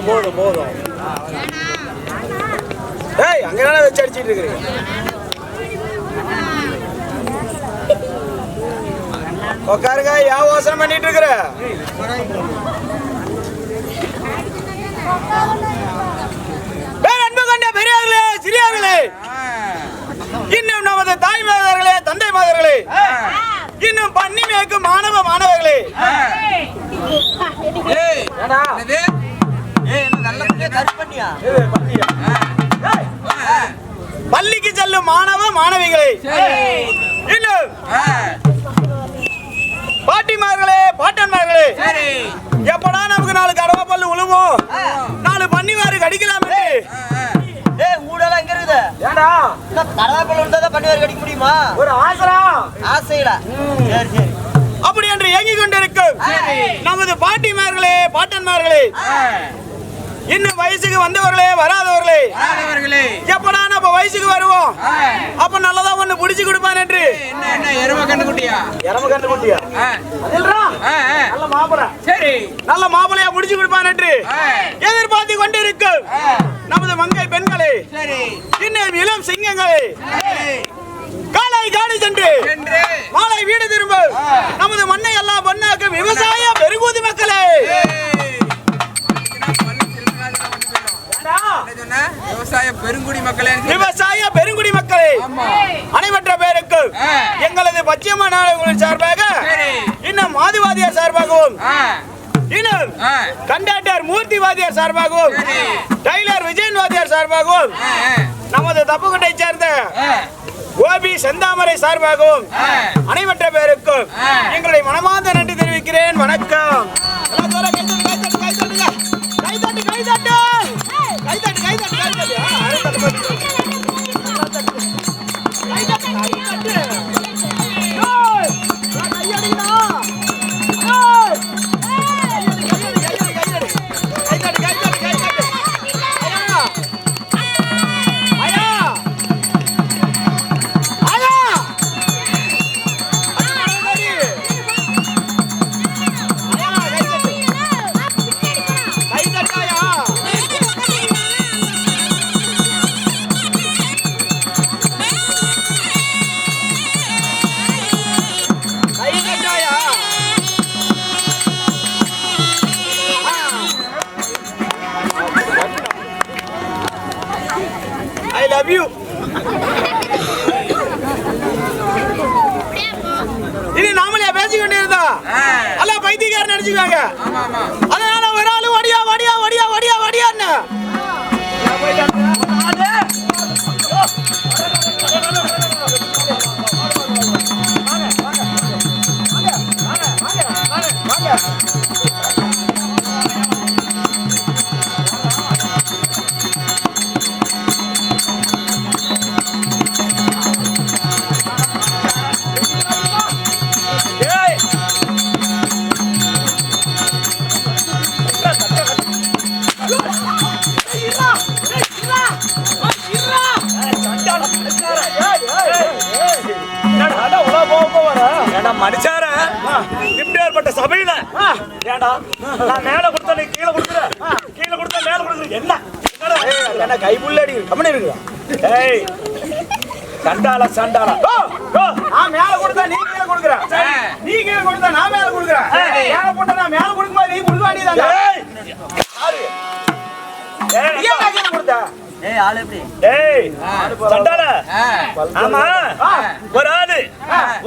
போதும். ஏய் அங்க என்ன வச்சு அடிச்சிட்டு இருக்கீங்க? உட்காருங்க. யோசனை பண்ணிட்டு இருக்கிற அன்பு கொண்ட பெரியவர்களே, சிறியவர்களே, இன்னும் நமது தாய் மாதர்களே, தந்தை மாதர்களே, இன்னும் பண்ணி மேய்க்கும் மாணவர்களே, பள்ளிக்கு செல்லும் மாணவிகளே, இன்னும் பாட்டிமார்களே, பாட்டன்மார்களே, எப்படா நமக்கு 4 கடவா பல்லு உழுவோம், 4 பன்னிவாரு கடிக்கலாம். ஊடெல்லாம் எங்க இருக்குது? ஏடா கடவா பல்லு இருந்தா பன்னிவாரு கடிக்க முடியுமா? ஒரு ஆசைடா. சரி அப்படி என்று ஏங்கிக் கொண்டிருக்கும் நமது பாட்டிமார்களே, பாட்டன்மார்களே, இன்னும் வயசுக்கு வந்தவர்களே, வராதவர்களே, எப்படா நம்ம வயசுக்கு வருவோம், அப்ப நல்லதா ஒண்ணு புடிச்சு கொடுப்பான் என்று. எரும கண்ணுக்குட்டியா? நல்ல மாப்பிளை, சரி, நல்ல மாப்பிளையா முடிச்சு கொடுப்பான் என்று எதிர்பார்த்து கொண்டிருக்கும் நமது மங்கை பெண்களே, இன்னும் இளம் சிங்கங்களே, காலை காடு சென்று மாலை வீடு திரும்ப நமது மண்ணை எல்லாம் பொன்னாக்கும் விவசாய பெருங்குதி மக்களே, விவசாய பெருங்குடி மக்களே, அனைவற்ற பேருக்கு எங்களது பச்சையம்மா நாடுகளின் சார்பாக, இன்னும் மாதுவாதியார் சார்பாகவும், இன்னும் கண்டாக்டர் மூர்த்தி வாதியார் சார்பாகவும், டைலர் விஜயன் வாதியார் சார்பாகவும், நமது தப்புக்கட்டை சேர்ந்த கோபி செந்தாமரை சார்பாகவும் அனைவற்ற பேருக்கும் எங்களுடைய மனமார்ந்த நன்றி தெரிவிக்கிறேன். வணக்கம். இனி நாமளே பேசிக்கொண்டே இருந்தா அல்ல பைத்தியக்காரன் நினைச்சுக்காங்க. அதனால ஒரு ஆளு வடியா வடியா வடியா வடியா வடியான்னு மனுஷார இப்படிப்பட்ட சபையில ஏண்டா நான் மேல கொடுத்தா நீ கீழே கொடுக்குற, கீழே கொடுத்தா மேல கொடுக்குற, என்ன கை புள்ளடி கம்மனி இருக்குதா? ஏய் சண்டாளா சண்டாளா, நான் மேல கொடுத்தா நீ கீழே கொடுக்குற, நீ கீழே கொடுத்தா நான் மேல கொடுக்குறேன், மேல போட்டா நான் மேல கொடுக்கும்போது நீ கொடுக்க வேண்டியதாங்க. யாரு ஏன் கீழே கொடுத்தா? ஏய் ஆளு எப்படி? ஏய் சண்டாளா. ஆமா ஒரு ஆளு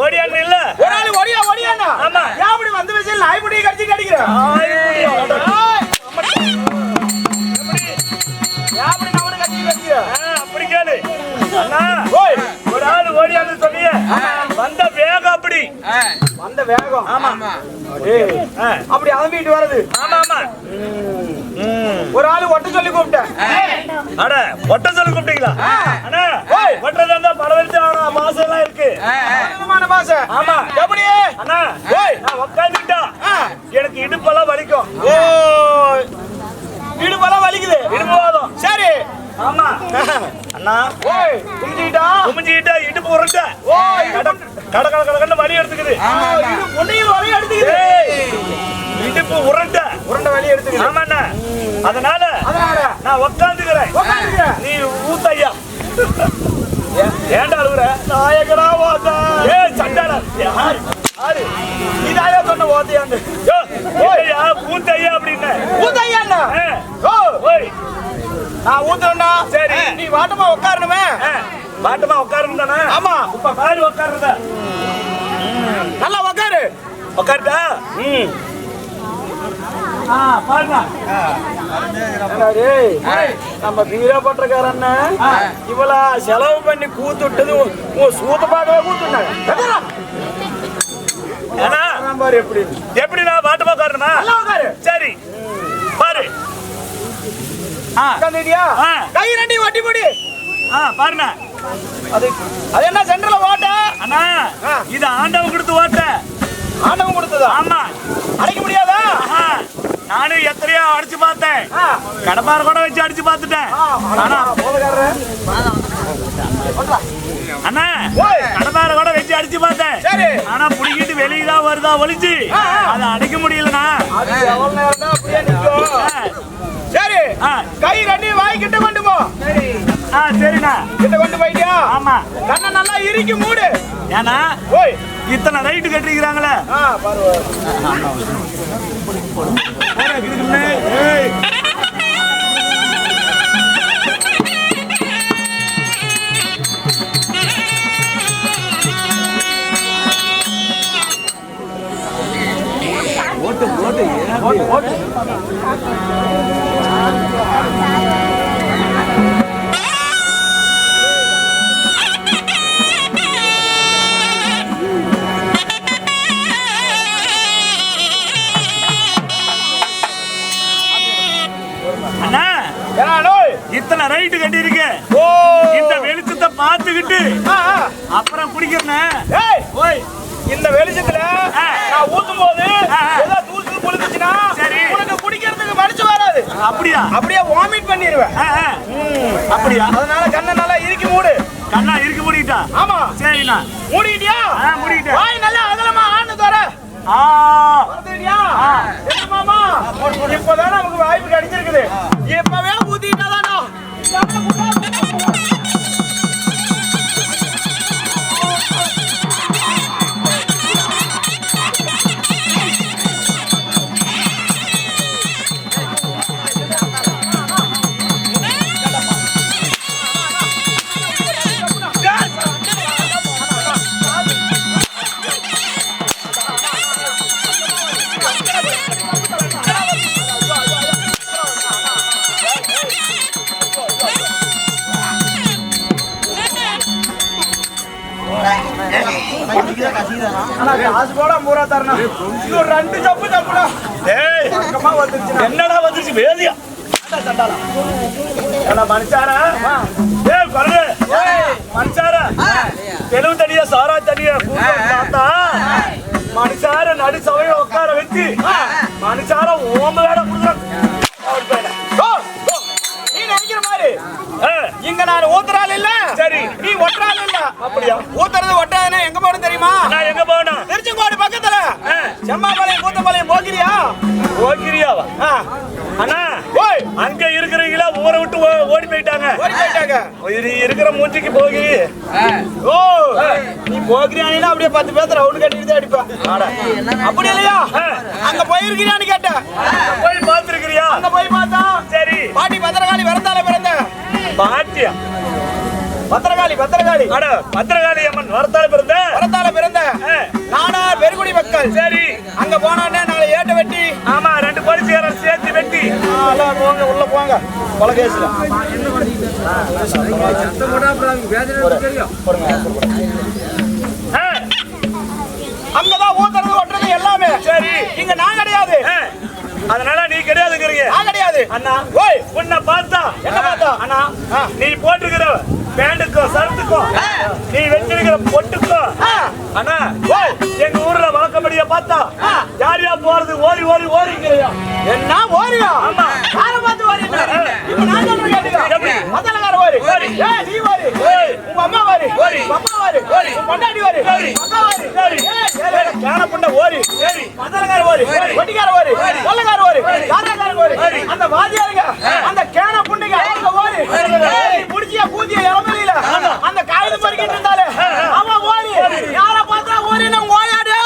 ஓடியாங்க இல்ல, ஒரு ஆளு ஓடியா ஓடியானா? ஆமா யாபடி வந்து வெச்சல் நாய்படி கடிச்சு கடிக்குற நாய்படி யாபடி நவர கடிச்சு கடிக்குற அப்படி கேளு அண்ணா. ஓய் ஒரு ஆளு ஓடியாங்க சொன்னியே, வந்த வேகம் அப்படி வந்த வேகம். ஆமா ஏய் அப்படி அவம்பிட்டு வருது. ஆமா ஆமா ஒரு ஆளு ஒட்ட சொல்லி கூப்பிட்டேன். அட ஒட்ட சொல்லி கூப்பிட்டீங்களா? அண்ணா ஓய் ஒட்டறதா இருந்தா பரவல்ல மாசம் எல்லாம் இருக்கு. அருமான மாசம். ஆமா எப்படி அண்ணா? ஓய் நான் உட்கார்ந்துட்டா எனக்கு இடுப்பெல்லாம் வலிக்கும். ஓய் இடுப்பெல்லாம் வலிக்குது. இடுப்புவாதம். சரி ஆமா அண்ணா ஓய் குமிஞ்சிட்டா இடுப்பு உருண்ட. ஓய் கட கட கடன்னு வலி எடுத்துக்குது. இடுப்பு ஒண்ணையும் வலி எடுத்துக்குது. இடுப்பு உருண்ட வலி எடுத்துக்குது. ஆமா அண்ணா அதனால நான் உட்காந்துக்கிறேன். நீ ஊத்தையா ஏண்டா அழுகுற? நாயகனா ஓதா ஏ சண்டாடா யாரு இதாயா சொன்ன ஓதையான்னு ஊத்தையா அப்படின்னு ஊத்தையா ஓய் நான் ஊத்துறேன்னா சரி நீ வாட்டமா உட்காரணுமே. வாட்டமா உட்காரணும் தானே? ஆமா. இப்ப பாரு உட்காருத நல்லா உட்காரு. உட்காருடா. நம்ம வீரப்பட்டக்காரன் இவளா செலவு பண்ணி கூத்துட்டது சூத்த பாதவா கூத்துனாங்க. பாரு எப்படி எப்படி நான் வாட்டமா உட்காருனா சரி பாரு கை ரெண்டி வட்டி போடி பாருண்ணா. அது அது என்ன சென்ட்ரல ஓட்ட அண்ணா? இது ஆண்டவன் கொடுத்து ஓட்ட. ஆண்டவன் கொடுத்ததா? ஆமா. அடிக்க முடியாதா? நானும் எத்தனையோ அடிச்சு பார்த்தேன். கடப்பார கூட வச்சு அடிச்சு பார்த்துட்டேன். அண்ணா கடப்பார கூட வச்சு அடிச்சு பார்த்தேன். ஆனா புடிக்கிட்டு வெளியதான் வருதா ஒளிச்சு அதை அடிக்க முடியலண்ணா. சரி கை ரெண்டி வாய் கிட்ட கொண்டு போ. சரிண்ணா கிட்ட கொண்டு போயிட்டியா? ஆமா. கண்ணை நல்லா இறுக்கி மூடு. ஏன்னா ஓய் இத்தனை ரைட்டு கட்டிக்கிறாங்களே. ஓட்டு ஓட்டு ஓட்டு ஓட்டு இத்தனை ரைட்டு கட்டி இருக்கு. இந்த வெளிச்சத்தை பார்த்துக்கிட்டு அப்புறம் குடிக்கிறேன். இந்த வெளிச்சத்துல நான் ஊத்தும் போது ஏதாவது தூசு குளிச்சுனா சரி உனக்கு குடிக்கிறதுக்கு மனசு வராது. அப்படியா? அப்படியே வாமிட் பண்ணிடுவேன். அப்படியா? அதனால கண்ணை நல்லா இறுக்கி மூடு. கண்ணா இறுக்கி மூடிட்டா? ஆமா. சரிண்ணா மூடிட்டியா? மூடிட்டேன். வாய் நல்லா அகலமா ஆன்னு தர. மாமா இப்பதான் நமக்கு வாய்ப்பு கிடைச்சிருக்குது. இப்பவே ஊத்திட்டாதான் என்னடா வந்துச்சு வேதியா மனுஷாரா மனுஷாரா தெலுங்கு தனியா சாரா தனியா பார்த்தா மனுஷார நடு சபையை உட்கார வச்சு மனுஷார ஓம்ப வேட இங்க நான் ஊத்துறாள் இல்ல சரி நீ ஒட்டுறாள் இல்ல. அப்படியா? ஊத்துறது ஒட்டாதுன்னா எங்க போகணும் தெரியுமா? நான் எங்க போகணும்? திருச்செங்கோடு பக்கத்துல செம்மாபாளையம் கூத்தபாளையம் போகிறியா? போகிறியாவா? அண்ணா ஓய் அங்க இருக்கிறவங்களா ஊரை விட்டு ஓடி போயிட்டாங்க. ஓடி போயிட்டாங்க. இருக்கிற மூஞ்சிக்கு போகிரி. ஓ நீ போகிறியானா அப்படியே 10 பேர் ரவுண்ட் கட்டிட்டு அடிப்பா. அப்படி இல்லையா? அங்க போயிருக்கிறியான்னு கேட்டேன். போய் பார்த்திருக்கிறியா? அங்க போய் பார்த்தா சரி பாட்டி பத்திரகாளி வரந்தால பிறந்த பாட்டியா? பத்திரகாளி பத்திரகாளி அட பத்திரகாளி அம்மன் வரத்தால பிறந்த நானா பெருகுடி மக்கள். சரி அங்க போனோடனே நாளை ஏட்ட வெட்டி ஆமா 2 போலீஸ்காரர் சேர்த்து வெட்டி போங்க உள்ள போங்க கொலகேஸ்ல அங்கதான் ஊத்துறது ஒட்டுறது எல்லாமே. சரி இங்க நான் கிடையாது. அதனால நீ கிடையாதுங்கிறீங்க. நான் கிடையாது அண்ணா. ஓய் உன்னை பார்த்தா என்ன பார்த்தா அண்ணா நீ போட்டிருக்கிற பேண்டுக்கும் சரத்துக்கும் நீ வச்சிருக்கிற பொட்டுக்கும் அண்ணா எங்க ஊர்ல வழக்கப்படியா பார்த்தா யார் யார் போறது ஓடி ஓடி ஓடிங்கிறியா? என்ன ஓடியா? ஆமா யார பார்த்து ஓடிங்க? இப்ப நான் சொல்றேன் கேளுங்க. மதலகார ஓடி ஏய் நீ ஓடி உங்க அம்மா ஓடி அம்மா ஓடி உங்க பொண்டாட்டி ஓடி அக்கா ஓடி ஏய் கேன புண்ட ஓடி மதலகார ஓடி ஒட்டிகார ஓடி கொல்லகார ஓடி காரகார ஓடி சரி அந்த வாத்தியாருங்க அந்த கேன புண்டிங்க அவங்க ஓடி புடிச்சிய பூதிய இளமலையில அந்த காயில பறிக்கிட்டு இருந்தாலே அவன் ஓடி யார பார்த்தா ஓடி நம்ம ஓயாடே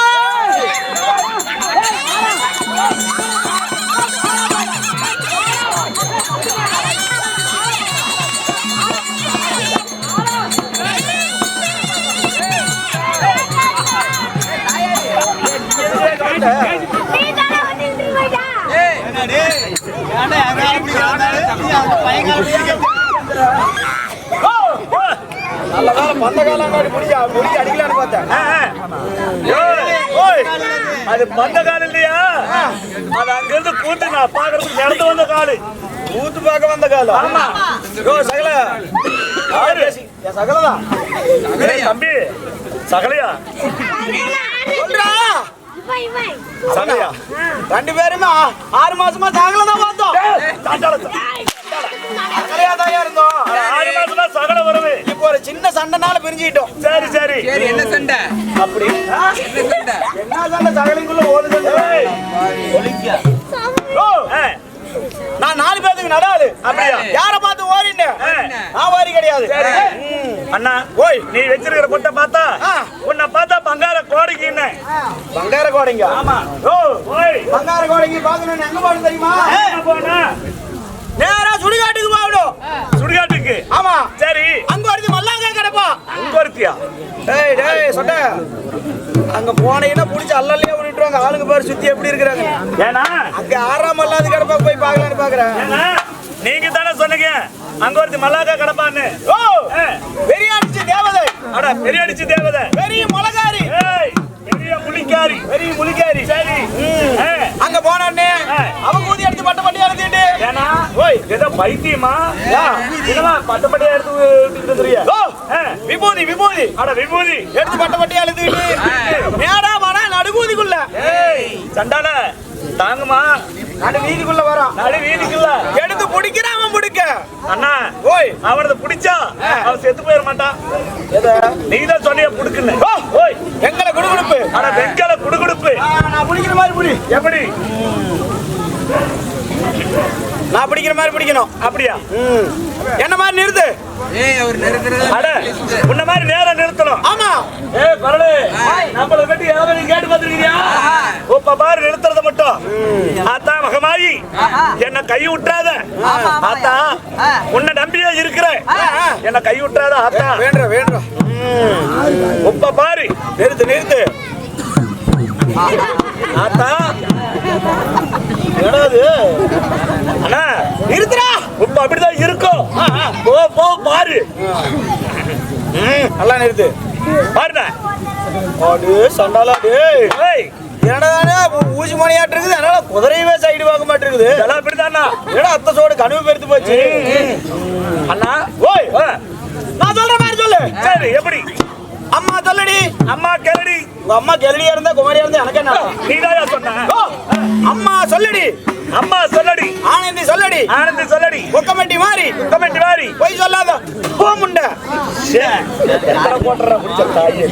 நல்ல வேலை பந்த காலம் முடிஞ்சு அடிக்கலான்னு பார்த்தேன். அது பந்த காலம் இல்லையா? அது அங்கிருந்து கூத்து நான் பாக்குறதுக்கு நடந்து வந்த காலு. கூத்து பார்க்க வந்த காலம். ஆமா. சகல சகலதான் தம்பி சகலையா சகலையா ரெண்டு பேருமே 6 மாசமா சகலதான் பார்த்தோம். சகலையா தான் இருந்தோம். 6 மாசமா சகல வருது. இப்போ ஒரு சின்ன சண்டைனால பிரிஞ்சுக்கிட்டோம். சரி சரி என்ன சண்டை? அப்படி என்ன சண்டை? சகலிங்குள்ள ஓடு சண்டை. நான் 4 பேருக்கு நடாது. அப்படியா? யார பார்த்து ஓடினே? நான் ஓடி கிடையாது. அண்ணா ஓய் நீ வச்சிருக்கிற பொட்டை பார்த்தா உன்னை பார்த்தா பங்கார கோடைக்குன்னு. பங்கார கோடைங்க? ஆமா. ஓய் பங்கார கோடைக்கு பார்க்கணும் எங்க போகணும் தெரியுமா? போனா நேரா சுடுகாட்டுக்கு போகணும். சுடுகாட்டுக்கு? ஆமா. சரி அங்க ஒருத்தி மல்லாங்க கிடப்பா. அங்க ஒருத்தியா? டேய் டேய் சொட்ட அங்க போனீங்கன்னா புடிச்சு அல்லல்லையே விட்டுருவாங்க. ஆளுங்க பாரு சுத்தி எப்படி இருக்கிறாங்க. ஏன்னா அங்க 6ஆம் மல்லாது கிடப்பா போய் பார்க்கலான்னு பாக்குறேன். நீங்க தானே சொன்னீங்க அங்க ஒருத்தி மல்லாக்கா கிடப்பான்னு. ஓ பெரிய அடிச்சு தேவதை. அட பெரிய அடிச்சு தேவதை. பெரிய முளகாரி. ஏய் பெரிய முளிக்காரி. பெரிய முளிக்காரி. சரி அங்க போனே அவ கூதி எடுத்து பட்ட பட்டியா எடுத்துட்டு. ஏன்னா ஓய் ஏதோ பைத்தியமா? இதெல்லாம் பட்ட பட்டியா எடுத்து தெரியா? விபூதி விபூதி. அட விபூதி எடுத்து பட்ட பட்டியா எடுத்துட்டு நேரா வர நடுகூதிக்குள்ள. ஏய் சண்டால தாங்குமா? நடு வீதிக்குள்ள வரான். நடு வீதிக்குள்ள எடுத்து புடிக்கிறான் அவன் புடிக்க. அண்ணா ஓய் அவனது புடிச்சா அவன் செத்து போயிட மாட்டான். நீதான் சொன்னிய புடுக்குன்னு. ஓய் எங்களை குடுகுடுப்பு. ஆனா வெங்கல குடுகுடுப்பு. நான் பிடிக்கிற மாதிரி புடி. எப்படி? நான் பிடிக்கிற மாதிரி பிடிக்கணும். அப்படியா? என்ன மாதிரி நிறுத்து. ஏய் அவர் நிறுத்துறது. அட உன்ன மாதிரி நேரம் நிறுத்தணும். ஆமா. ஏய் பரளே நம்மள பத்தி யாவது கேட்டு பாத்துக்கிறியா? இப்ப பாரு நிறுத்துறத மட்டும். ஆத்தா மகமாயி என்ன கை விட்டுறாத. ஆத்தா உன்னை நம்பியே இருக்கிறேன். என்ன கை விட்டுறாத ஆத்தா. வேண்டற வேண்டற. இப்ப பாரு நிறுத்து நிறுத்து. ஆத்தா என்னது? அண்ணா நிறுத்துடா. இப்ப அப்படிதான் இருக்கும். போ போ பாரு. நல்லா நிறுத்து. பாருடா. அடே சண்டாலா டேய். ஏய் என்னடானே ஊசி மணியாட்டு இருக்குது. அதனால குதிரையவே சைடு வாங்க மாட்டேங்குது. இதெல்லாம் இப்படிதானா? ஏடா அத்தை சோடு கனவு பெருத்து போச்சு. அண்ணா ஓய் நான் சொல்ற மாதிரி சொல்லு. சரி எப்படி? அம்மா சொல்லடி. அம்மா கேளடி. உங்க அம்மா கெலடியா இருந்தா குமரியா இருந்தா எனக்கு என்ன? நீதாயா சொன்ன? அம்மா சொல்லடி. அம்மா சொல்லடி. ஆனந்தி சொல்லடி. ஆனந்தி சொல்லடி. ஒக்கமெட்டி மாறி. கமெண்ட் வாரி. போய் சொல்லாத. போ முண்டை. எத்தனை போட்டுறா குடிச்ச தாயே.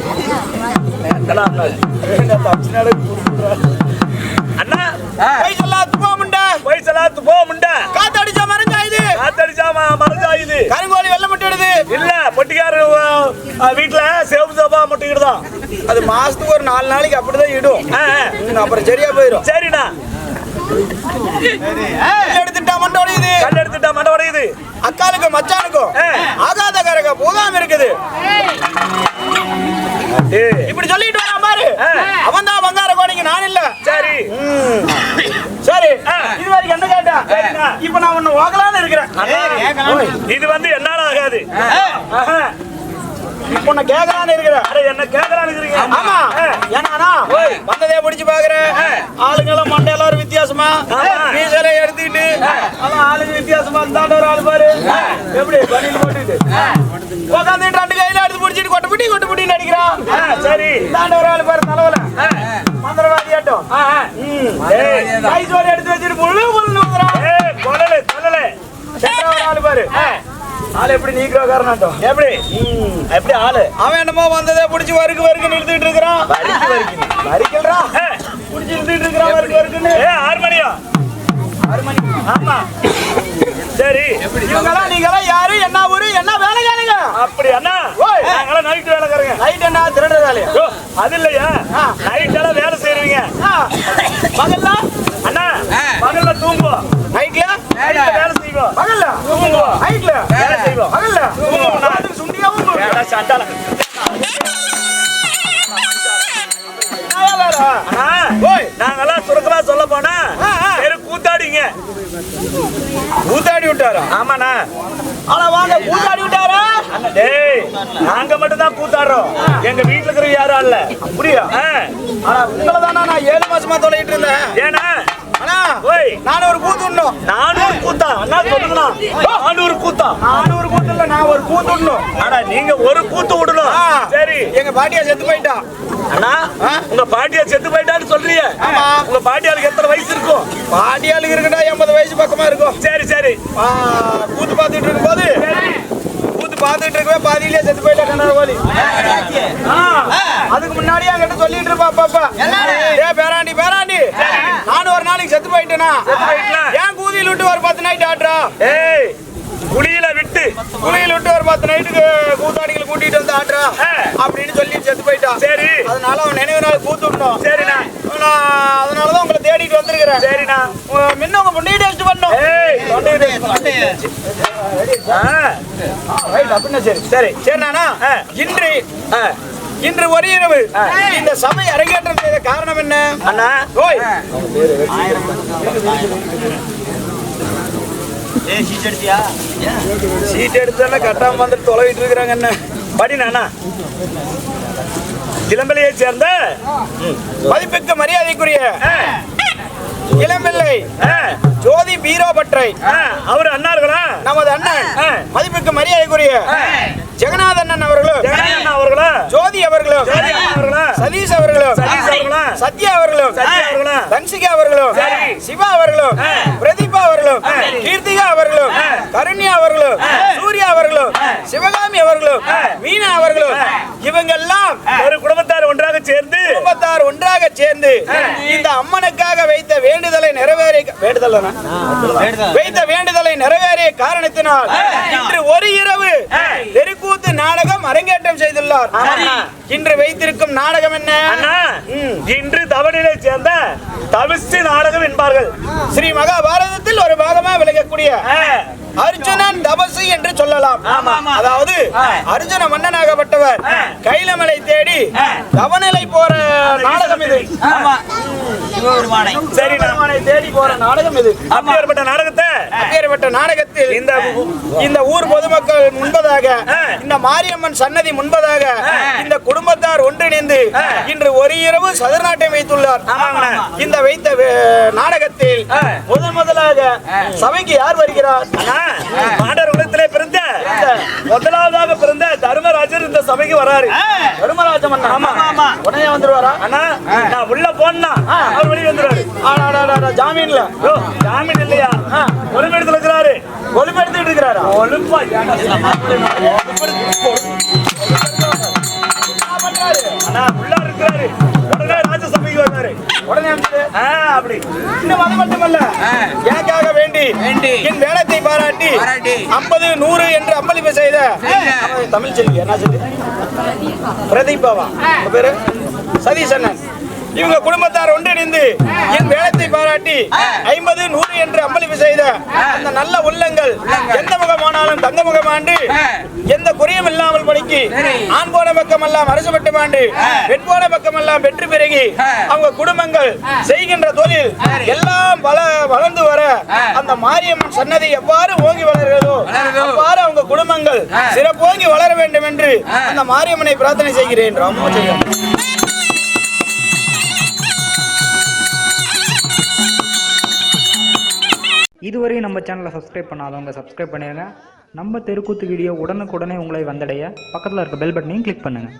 அண்ணா போய் சொல்லாத போ முண்டை. போய் சொல்லாத்து போ முண்டை. காத்தடிச்சா மறைஞ்சாயுது. காத்தடிச்சா மறைஞ்சாயுது. கருங்கோழி வெள்ளம் முட்டை விடுது. இல்ல பொட்டிக்காரு வீட்டுல சேவு சோபா முட்டிக்கிடுதான். அது மாசத்துக்கு ஒரு 4 நாளைக்கு அப்படிதான் இடும். அப்புறம் சரியா போயிடும். சரிண்ணா. எடுத்துட்டா மண்டை உடையுது. கல் எடுத்துட்டா மண்டை உடையுது. அக்காலுக்கு மச்சானுக்கும் ஆகாத கரக போகாம இருக்குது. இப்படி சொல்லிட்டு வரா பாரு. அவன் தான் பங்கார கோடைக்கு நான் இல்ல. சரி சரி இது வரைக்கும் என்ன கேட்டா? இப்ப நான் ஒண்ணு வாங்கலான்னு இருக்கிறேன். இது வந்து என்னால ஆகாது. இப்ப நான் கேட்கலான்னு இருக்கிறேன். அட என்ன கேட்கலான்னு இருக்கிறீங்க? ஆமா ஏன்னா வந்ததே பிடிச்சு பாக்குறேன். ஆளுங்களும் மண்டை எல்லாரும் வித்தியாசமா மீசலை எடுத்துக்கிட்டு ஆளுங்க வித்தியாசமா இருந்தாண்ட ஒரு ஆளு பாரு எப்படி பணியில் போட்டுட்டு உட்காந்துட்டு 2 கையில எடுத்து பிடிச்சிட்டு கொட்டு பிடி நடிக்கிறான். சரி தாண்ட ஒரு ஆளு பாரு தலைவல மந்திரவாதி ஆட்டம் கை சோறு எடுத்து வச்சுட்டு முழு கொடலே கொடலே ஒரு ஆளு பாரு. ஆளு எப்படி நீக்கிறோக்காரனாட்டம் எப்படி எப்படி ஆளு? அவன் என்னமோ வந்ததே பிடிச்சி வருக்கு நிறுத்திட்டு இருக்கிறான். வரிக்கல்றா பிடிச்சி நிறுத்திட்டு இருக்கிறான் வருக்கு. 6 மணியா? 6 மணி ஆமா சரி இவங்கெல்லாம் நீங்களாம் யாரு, என்ன ஊரு, என்ன வேலைக்காரங்க? அப்படி அண்ணா நாங்களாம் நைட் வேலைக்காரங்க. நைட் என்ன திருடுற வேலையா? அது இல்லையா, நைட் எல்லாம் வேலை செய்யறீங்க. பகல்ல அண்ணா பகல்ல தூங்குவோம், நைட்ல வேலை செய்வோம். பகல்ல தூங்குவோம், நைட்ல வேலை செய்வோம். பகல்ல தூங்குவோம். சுண்டியாவும் சண்டால நாங்கெல்லாம் சுருக்கமா சொல்ல போனா வெறும் கூத்தாடிங்க. கூத்தாடி விட்டாரா? ஆமாண்ணா. ஆனா வாங்க கூத்தாடி விட்டாரா? டேய் நாங்க மட்டும் தான் கூத்தாடுறோம், எங்க வீட்டுல இருக்கிற யாரும் இல்ல. அப்படியா? ஆனா உங்களை தானா நான் 7 மாசமா தொலைகிட்டு இருந்தேன். ஏன்னா அண்ணா ஓய் நானும் ஒரு கூத்துடணும். 400 கூத்தா? அண்ணா சொல்லுங்கண்ணா, 400 கூத்தா? 400 கூத்து இல்ல, நான் ஒரு கூத்துடணும். ஆனா நீங்க ஒரு கூத்து விடணும். சரி எங்க பாட்டியா செத்து போயிட்டா. அண்ணா உங்க பாட்டியா செத்து போயிட்டான்னு சொல்றீங்க? ஆமா. உங்க பாட்டியாளுக்கு எத்தனை வயசு இருக்கும்? பாட்டியாளுக்கு இருக்கட்டா 80 வயசு பக்கமா இருக்கும். சரி சரி. கூத்து பார்த்துட்டு இருக்கும் போது கூத்து பார்த்துட்டு இருக்கவே பாதியிலே செத்து போயிட்டா கண்ணாடி. அதுக்கு முன்னாடியே அங்கிட்ட சொல்லிட்டு இருப்பா பாப்பா, ஏ பேராண்டி பேராண்டி நானும் ஒரு நாளைக்கு செத்து போயிட்டேனா ஏன் கூதியில் விட்டு ஒரு 10 நைட் ஆடுறா? ஏய் குளியில விட்டு ஒரு 10 நைட்டுக்கு கூத்தாடிகளை கூட்டிட்டு வந்து ஆடுறா அப்படின்னு சொல்லி செத்து போயிட்டான். சரி. அதனால அவன் நினைவு நாள் கூத்து விட்டோம். சரிண்ணா. அதனாலதான் உங்களை தேடிட்டு வந்திருக்கிறேன். சரிண்ணா. முன்ன உங்க முன்னாடி டெஸ்ட் பண்ணோம். சரி சரி சரிண்ணா. இன்று ஒரு இரவு இந்த சபை அரங்கேற்றம் செய்த காரணம் என்ன? அண்ணா ஓய் சீட் எடுத்தா கட்டாம வந்துட்டு தொலைவிட்டு இருக்கிறாங்க. என்ன படினா இளம்பிள்ளையை சேர்ந்த மதிப்புக்கு மரியாதைக்குரிய இளம்பிள்ளை ஜோதி பீரோபற்றை அவர் அண்ணார்களா? நமது அண்ணன் மதிப்புக்கு மரியாதைக்குரிய ஜெகநாத அண்ணன் அவர்களும் ஜோதி அவர்களும் சதீஷ் அவர்களும் சத்யா அவர்களும் தன்சிகா அவர்களும் சிவா அவர்களும் பிரதீபா அவர்களும் கீர்த்திகா அவர்களும் கருண்யா அவர்களும் சூர்யா அவர்களும் சிவகாமி அவர்களும் மீனா அவர்களும் இவங்கெல்லாம் ஒரு குடும்பத்தார் ஒன்றாக சேர்ந்து இந்த அம்மனுக்காக வைத்த வேண்டுதலை நிறைவேறிய காரணத்தினால் இன்று ஒரு இரவு தெருக்கூத்து நாடகம் அரங்கேற்றம் செய்துள்ளார். இன்று வைத்திருக்கும் நாடகம் என்ன? இன்று தவணிலை சேர்ந்த தவிசி நாடகம் என்பார்கள். ஸ்ரீ மகாபாரதத்தில் ஒரு பாகமா விளங்கக்கூடிய அர்ஜுனன் தபசு என்று சொல்லலாம். அதாவது அர்ஜுன மன்னனாகப்பட்டவர் கைலமலை தேடி தவநிலை போற நாடகம் இது. சரி தேடி போற நாடகம் இது. அப்பேற்பட்ட நாடகத்தில் இந்த ஊர் பொதுமக்கள் முன்பதாக, இந்த மாரியம்மன் சன்னதி முன்பதாக இந்த குடும்பத்தார் ஒன்றிணைந்து இன்று ஒரு இரவு சதுர்நாட்டம் வைத்துள்ளார். இந்த வைத்த நாடகத்தில் முதலாக சபைக்கு யார் வருகிறார்? மாடர் குலத்திலே பிறந்த முதலாவதாக பிறந்த தர்மராஜர் இந்த சபைக்கு வராரு. தர்மராஜ மன்னன் உடனே வந்துருவாரா? அண்ணா நான் உள்ள போனா அவர் வெளியே வந்துருவாரு. ஜாமீன்ல? ஜாமீன் இல்லையா, ஒலிபெடுத்துல இருக்கிறாரு. ஒலிபெடுத்துட்டு இருக்கிறாரா? ஒலிப்பா அண்ணா உள்ள இருக்கிறாரு. உடனே ராஜசபைக்கு வருவாரு. உடனே அப்படி இன்னும் அது மட்டுமல்ல, எனக்காக வேண்டி என் வேலத்தை பாராட்டி 50 100 என்று அம்பளிப்பு செய்த தமிழ் செல்வி என்ன சொல்லி பிரதீபாவா பேரு சதீஷ் அண்ணன், இவங்க குடும்பத்தார் ஒன்றிணைந்து என் வேலத்தை பாராட்டி 50 100 என்று அம்பளிப்பு செய்த அந்த நல்ல உள்ளங்கள் எந்த முகமானாலும் தங்க முகமாண்டு எந்த குறையும் இல்லாமல் படிக்கு ஆண் போன பக்கம் எல்லாம் அரசு பட்டமாண்டு பெண் போன பக்கம் எல்லாம் வெற்றி பெருகி அவங்க குடும்பங்கள் செய்கின்ற தொழில் எல்லாம் வளர்ந்து வர அந்த மாரியம்மன் சன்னதி எவ்வாறு ஓங்கி வளர்கிறதோ அவ்வாறு அவங்க குடும்பங்கள் சிறப்போங்கி வளர வேண்டும் என்று அந்த மாரியம்மனை பிரார்த்தனை செய்கிறேன். ராமோஜயம். இதுவரை நம்ம சேனலை சப்ஸ்கிரைப் பண்ணாதவங்க சப்ஸ்கிரைப் பண்ணிடுங்க. நம்ம தெருக்கூத்து வீடியோ உடனுக்குடனே உங்களை வந்தடைய பக்கத்தில் இருக்க பெல் பட்டனையும் கிளிக் பண்ணுங்கள்.